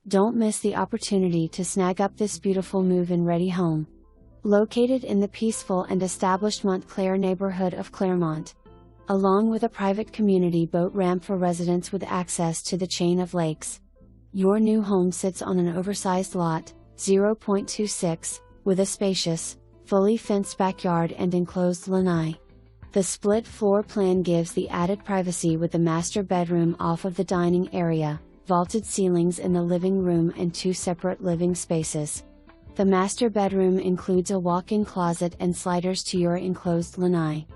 Don't miss the opportunity to snag up this beautiful move-in-ready home. Located in the peaceful and established Montclair neighborhood of Clermont, along with a private community boat ramp for residents with access to the chain of lakes. Your new home sits on an oversized lot, 0.26, with a spacious, fully fenced backyard and enclosed lanai. The split floor plan gives the added privacy with the master bedroom off of the dining area, vaulted ceilings in the living room and 2 separate living spaces. The master bedroom includes a walk-in closet and sliders to your enclosed lanai.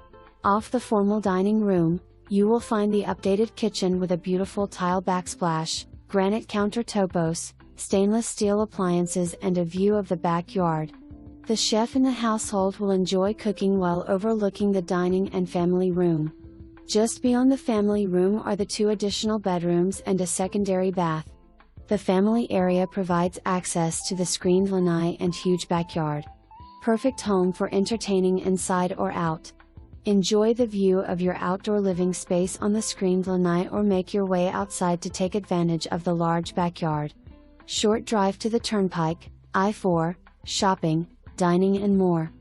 Off the formal dining room, you will find the updated kitchen with a beautiful tile backsplash, granite counter topos, stainless steel appliances and a view of the backyard. The chef in the household will enjoy cooking while overlooking the dining and family room. Just beyond the family room are the 2 additional bedrooms and a secondary bath. The family area provides access to the screened lanai and huge backyard. Perfect home for entertaining inside or out. Enjoy the view of your outdoor living space on the screened lanai or make your way outside to take advantage of the large backyard. Short drive to the turnpike, I-4, shopping, dining and more.